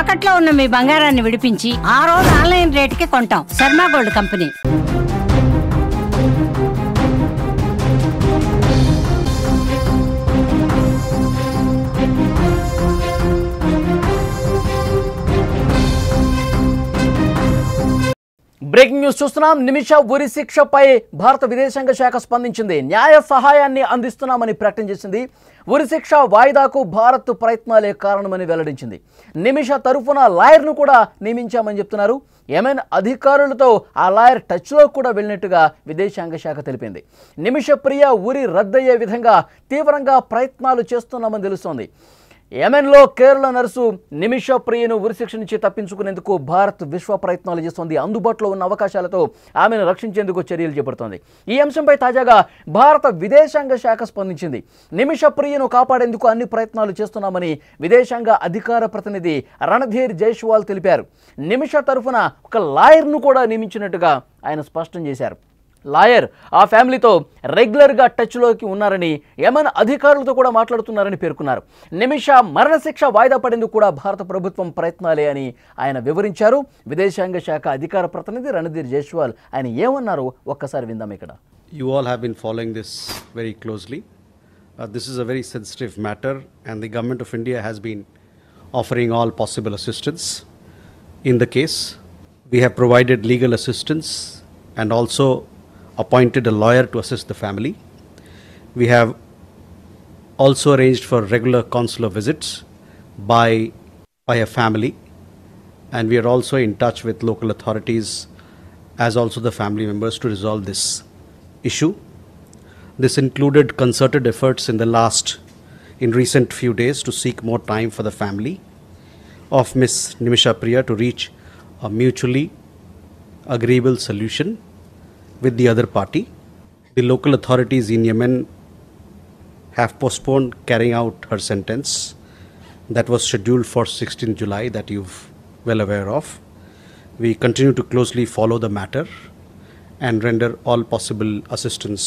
తాకట్లో ఉన్న మీ బంగారాన్ని విడిపించి ఆ రోజు ఆన్లైన్ రేటుకి కొంటాం. Sharma gold company. Breaking news చూస్తున్నాం. నిమిష ఉరి శిక్షపై భారత విదేశాంగ శాఖ స్పందించింది. న్యాయ సహాయాన్ని అందిస్తున్నామని ప్రకటన చేసింది. ఉరి శిక్ష వాయిదాకు భారత్ ప్రయత్నాలే కారణమని వెల్లడించింది. నిమిష తరఫున లాయర్ను కూడా నియమించామని చెప్తున్నారు. యెమెన్ అధికారులతో ఆ లాయర్ టచ్లో కూడా వెళ్ళినట్టుగా విదేశాంగ శాఖ తెలిపింది. నిమిష ప్రియ ఉరి రద్దయ్యే విధంగా తీవ్రంగా ప్రయత్నాలు చేస్తున్నామని తెలుస్తోంది. యెమెన్లో కేరళ నర్సు నిమిష ప్రియను ఉరిశిక్ష నుంచి తప్పించుకునేందుకు భారత్ విశ్వ ప్రయత్నాలు చేస్తోంది. అందుబాటులో ఉన్న అవకాశాలతో ఆమెను రక్షించేందుకు చర్యలు చేపడుతోంది. ఈ అంశంపై తాజాగా భారత విదేశాంగ శాఖ స్పందించింది. నిమిష ప్రియను కాపాడేందుకు అన్ని ప్రయత్నాలు చేస్తున్నామని విదేశాంగ అధికార ప్రతినిధి రణధీర్ జైస్వాల్ తెలిపారు. నిమిష తరఫున ఒక లాయర్ను కూడా నియమించినట్టుగా ఆయన స్పష్టం చేశారు. లాయర్ ఆ ఫ్యామిలీతో రెగ్యులర్గా టచ్లోకి ఉన్నారని, యెమెన్ అధికారులతో కూడా మాట్లాడుతున్నారని పేర్కొన్నారు. నిమిష మరణశిక్ష వాయిదా పడేందుకు కూడా భారత ప్రభుత్వం ప్రయత్నాలే అని ఆయన వివరించారు. విదేశాంగ శాఖ అధికార ప్రతినిధి రణధీర్ జైస్వాల్ ఆయన ఏమన్నారు ఒక్కసారి విందాం ఇక్కడ. You all have been following this very closely. This is a very sensitive matter and the government of India has been offering all possible assistance in the case. We have provided legal assistance and also appointed a lawyer to assist the family. We have also arranged for regular consular visits by a family, and we are also in touch with local authorities as also the family members to resolve this issue. This included concerted efforts in recent few days to seek more time for the family of Miss Nimisha Priya to reach a mutually agreeable solution with the other party. The local authorities in Yemen have postponed carrying out her sentence that was scheduled for 16th July that you're well aware of. We continue to closely follow the matter and render all possible assistance.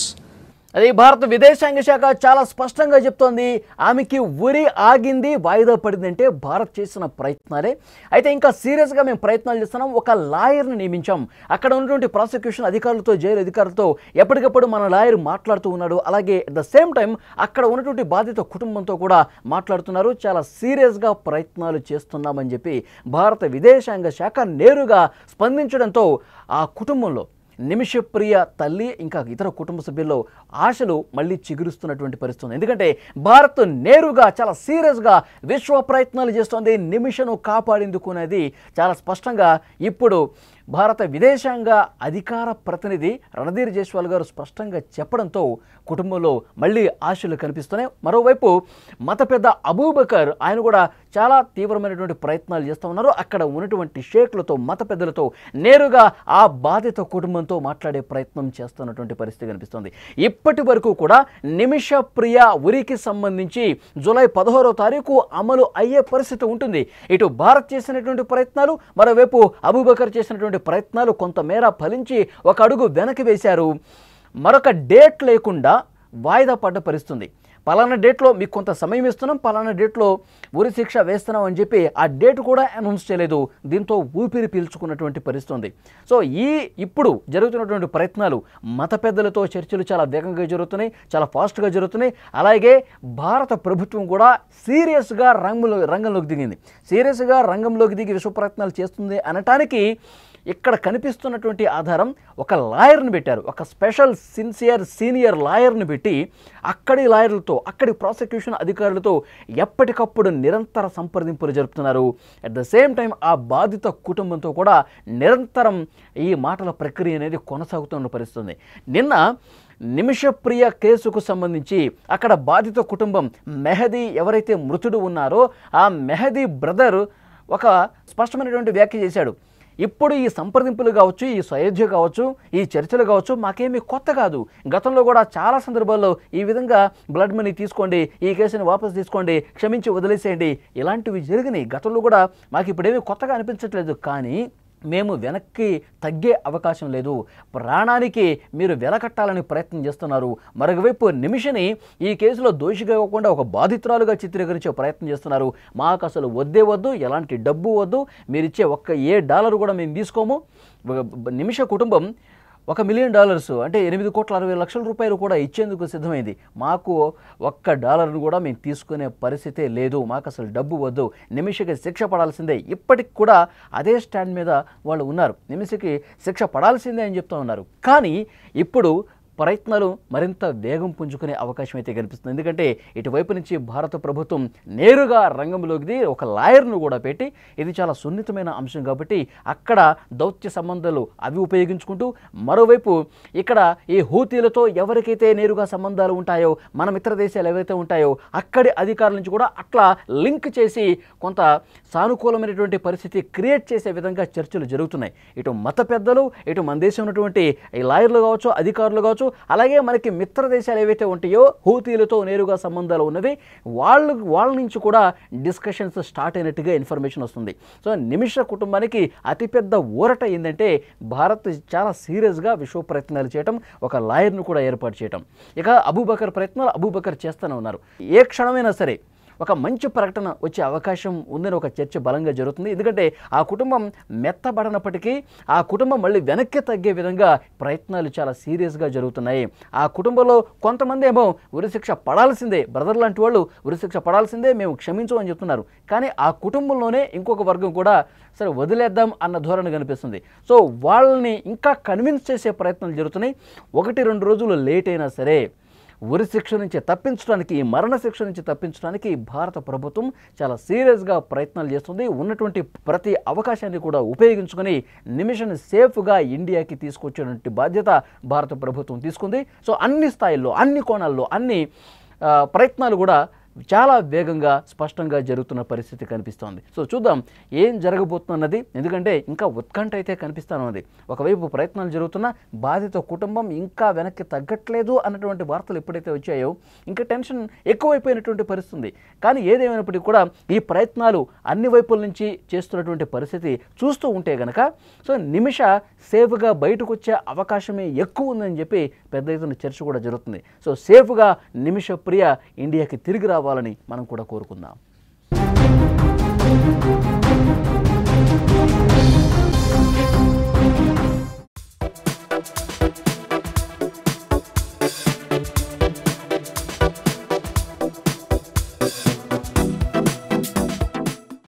అది భారత విదేశాంగ శాఖ చాలా స్పష్టంగా చెప్తోంది. ఆమెకి ఉరి ఆగింది, వాయిదా పడిందంటే భారత్ చేసిన ప్రయత్నాలే. అయితే ఇంకా సీరియస్గా మేము ప్రయత్నాలు చేస్తున్నాం. ఒక లాయర్ని నియమించాం. అక్కడ ఉన్నటువంటి ప్రాసిక్యూషన్ అధికారులతో, జైలు అధికారులతో ఎప్పటికప్పుడు మన లాయర్ మాట్లాడుతూ ఉన్నాడు. అలాగే అట్ ద సేమ్ టైం అక్కడ ఉన్నటువంటి బాధిత కుటుంబంతో కూడా మాట్లాడుతున్నారు. చాలా సీరియస్గా ప్రయత్నాలు చేస్తున్నామని చెప్పి భారత విదేశాంగ శాఖ నేరుగా స్పందించడంతో ఆ కుటుంబంలో నిమిష ప్రియ తల్లి ఇంకా ఇతర కుటుంబ సభ్యుల్లో ఆశలు మళ్ళీ చిగురుస్తున్నటువంటి పరిస్థితి. ఎందుకంటే భారత్ నేరుగా చాలా సీరియస్గా విశ్వ ప్రయత్నాలు చేస్తోంది నిమిషను కాపాడేందుకు అనేది చాలా స్పష్టంగా ఇప్పుడు భారత విదేశాంగ అధికార ప్రతినిధి రణధీర్ జైస్వాల్ గారు స్పష్టంగా చెప్పడంతో కుటుంబంలో మళ్ళీ ఆశలు కనిపిస్తున్నాయి. మరోవైపు మత పెద్ద అబూబకర్ ఆయన కూడా చాలా తీవ్రమైనటువంటి ప్రయత్నాలు చేస్తూ ఉన్నారు. అక్కడ ఉన్నటువంటి షేక్లతో, మత పెద్దలతో నేరుగా ఆ బాధిత కుటుంబంతో మాట్లాడే ప్రయత్నం చేస్తున్నటువంటి పరిస్థితి కనిపిస్తుంది. ఇప్పటి వరకు కూడా నిమిష ప్రియ ఉరికి సంబంధించి జూలై 16వ తారీఖు అమలు అయ్యే పరిస్థితి ఉంటుంది. ఇటు భారత్ చేసినటువంటి ప్రయత్నాలు, మరోవైపు అబూబకర్ చేసినటువంటి ప్రయత్నాలు కొంతమేర ఫలించి ఒక అడుగు వెనక్కి వేశారు. మరొక డేట్ లేకుండా వాయిదా పడ్డ పరిస్థితుంది. పలానా డేట్లో మీకు కొంత సమయం ఇస్తున్నాం, పలానా డేట్లో ఉరి శిక్ష వేస్తున్నాం అని చెప్పి ఆ డేట్ కూడా అనౌన్స్ చేయలేదు. దీంతో ఊపిరి పీల్చుకున్నటువంటి పరిస్థితుంది. సో ఇప్పుడు జరుగుతున్నటువంటి ప్రయత్నాలు మత పెద్దలతో చర్చలు చాలా వేగంగా జరుగుతున్నాయి, చాలా ఫాస్ట్గా జరుగుతున్నాయి. అలాగే భారత ప్రభుత్వం కూడా సీరియస్గా రంగంలోకి దిగింది. సీరియస్గా రంగంలోకి దిగి విశ్వ ప్రయత్నాలు చేస్తుంది అనటానికి ఇక్కడ కనిపిస్తున్నటువంటి ఆధారం ఒక లాయర్ని పెట్టారు. ఒక స్పెషల్ సీనియర్ లాయర్ని పెట్టి అక్కడి లాయర్లతో, అక్కడి ప్రాసిక్యూషన్ అధికారులతో ఎప్పటికప్పుడు నిరంతర సంప్రదింపులు జరుపుతున్నారు. అట్ ద సేమ్ టైం ఆ బాధిత కుటుంబంతో కూడా నిరంతరం ఈ మాటల ప్రక్రియ అనేది కొనసాగుతున్న పరిస్థితుంది. నిన్న నిమిష ప్రియ కేసుకు సంబంధించి అక్కడ బాధిత కుటుంబం మెహదీ ఎవరైతే మృతుడు ఉన్నారో ఆ మెహదీ బ్రదర్ ఒక స్పష్టమైనటువంటి వ్యాఖ్య చేశాడు. ఇప్పుడు ఈ సంప్రదింపులు కావచ్చు, ఈ సయోధ్య కావచ్చు, ఈ చర్చలు కావచ్చు మాకేమీ కొత్త కాదు. గతంలో కూడా చాలా సందర్భాల్లో ఈ విధంగా బ్లడ్ మనీ తీసుకోండి, ఈ కేసుని వాపసు తీసుకోండి, క్షమించి వదిలేసేయండి, ఇలాంటివి జరిగినాయి. గతంలో కూడా మాకు ఇప్పుడేమీ కొత్తగా అనిపించట్లేదు. కానీ మేము వెనక్కి తగ్గే అవకాశం లేదు, ప్రాణానికి మీరు వెలకట్టాలని ప్రయత్నం చేస్తున్నారు. మరొకవైపు నిమిషని ఈ కేసులో దోషిగా ఇవ్వకుండా ఒక బాధితురాలుగా చిత్రీకరించే ప్రయత్నం చేస్తున్నారు. మాకు అసలు వద్దే వద్దు, ఎలాంటి డబ్బు వద్దు, మీరు ఇచ్చే $1 కూడా మేము తీసుకోము. నిమిష కుటుంబం $1 మిలియన్ అంటే 8,60,00,000 కూడా ఇచ్చేందుకు సిద్ధమైంది. మాకు $1 కూడా మేము తీసుకునే పరిస్థితే లేదు, మాకు అసలు డబ్బు వద్దు, నిమిషకి శిక్ష పడాల్సిందే. ఇప్పటికి కూడా అదే స్టాండ్ మీద వాళ్ళు ఉన్నారు, నిమిషకి శిక్ష పడాల్సిందే అని చెప్తూ ఉన్నారు. కానీ ఇప్పుడు ప్రయత్నాలు మరింత వేగం పుంజుకునే అవకాశం అయితే కనిపిస్తుంది. ఎందుకంటే ఇటువైపు నుంచి భారత ప్రభుత్వం నేరుగా రంగంలోకి దిగి ఒక లాయర్ను కూడా పెట్టి, ఇది చాలా సున్నితమైన అంశం కాబట్టి అక్కడ దౌత్య సంబంధాలు అవి ఉపయోగించుకుంటూ, మరోవైపు ఇక్కడ ఈ హూతీలతో ఎవరికైతే నేరుగా సంబంధాలు ఉంటాయో, మన మిత్ర దేశాలు ఏవైతే ఉంటాయో అక్కడి అధికారుల నుంచి కూడా అట్లా లింక్ చేసి కొంత సానుకూలమైనటువంటి పరిస్థితి క్రియేట్ చేసే విధంగా చర్చలు జరుగుతున్నాయి. ఇటు మత పెద్దలు, ఇటు మన దేశం ఉన్నటువంటి ఈ లాయర్లు కావచ్చు, అధికారులు కావచ్చు, అలాగే మనకి మిత్ర దేశాలు ఏవైతే ఉంటాయో హూతీలతో నేరుగా సంబంధాలు ఉన్నవి, వాళ్ళ నుంచి కూడా డిస్కషన్స్ స్టార్ట్ అయినట్టుగా ఇన్ఫర్మేషన్ వస్తుంది. సో నిమిష కుటుంబానికి అతిపెద్ద ఊరట ఏంటంటే భారత్ చాలా సీరియస్గా విశ్వ ప్రయత్నాలు చేయటం, ఒక లాయర్ను కూడా ఏర్పాటు చేయటం. ఇక అబూబకర్ ప్రయత్నాలు అబూబకర్ చేస్తూనే ఉన్నారు. ఏ క్షణమైనా సరే ఒక మంచి ప్రకటన వచ్చే అవకాశం ఉందని ఒక చర్చ బలంగా జరుగుతుంది. ఎందుకంటే ఆ కుటుంబం మెత్తబడినప్పటికీ ఆ కుటుంబం మళ్ళీ వెనక్కి తగ్గే విధంగా ప్రయత్నాలు చాలా సీరియస్గా జరుగుతున్నాయి. ఆ కుటుంబంలో కొంతమంది ఏమో ఉరిశిక్ష పడాల్సిందే, బ్రదర్ లాంటి వాళ్ళు ఉరిశిక్ష పడాల్సిందే, మేము క్షమించమని చెప్తున్నారు. కానీ ఆ కుటుంబంలోనే ఇంకొక వర్గం కూడా సరే వదిలేద్దాం అన్న ధోరణి కనిపిస్తుంది. సో వాళ్ళని ఇంకా కన్విన్స్ చేసే ప్రయత్నాలు జరుగుతున్నాయి. 1-2 రోజులు లేట్ అయినా సరే ఉరి శిక్ష నుంచి తప్పించడానికి, మరణ శిక్ష నుంచి తప్పించడానికి భారత ప్రభుత్వం చాలా సీరియస్గా ప్రయత్నాలు చేస్తుంది. ఉన్నటువంటి ప్రతి అవకాశాన్ని కూడా ఉపయోగించుకొని నిమిషాన్ని సేఫ్గా ఇండియాకి తీసుకొచ్చేటువంటి బాధ్యత భారత ప్రభుత్వం తీసుకుంది. సో అన్ని స్థాయిల్లో, అన్ని కోణాల్లో, అన్ని ప్రయత్నాలు కూడా చాలా వేగంగా స్పష్టంగా జరుగుతున్న పరిస్థితి కనిపిస్తోంది. సో చూద్దాం ఏం జరగబోతున్నది, ఎందుకంటే ఇంకా ఉత్కంఠ అయితే కనిపిస్తూనే. ఒకవైపు ప్రయత్నాలు జరుగుతున్నా బాధిత కుటుంబం ఇంకా వెనక్కి తగ్గట్లేదు అన్నటువంటి వార్తలు ఎప్పుడైతే వచ్చాయో ఇంకా టెన్షన్ ఎక్కువైపోయినటువంటి పరిస్థితి. కానీ ఏదేమైనప్పటికీ కూడా ఈ ప్రయత్నాలు అన్ని వైపుల నుంచి చేస్తున్నటువంటి పరిస్థితి చూస్తూ ఉంటే కనుక సో నిమిష సేఫ్గా బయటకు వచ్చే అవకాశమే ఎక్కువ ఉందని చెప్పి పెద్ద ఎత్తున చర్చ కూడా జరుగుతుంది. సో సేఫ్గా నిమిష ప్రియ ఇండియాకి తిరిగి రావాలని మనం కూడా కోరుకుందాం.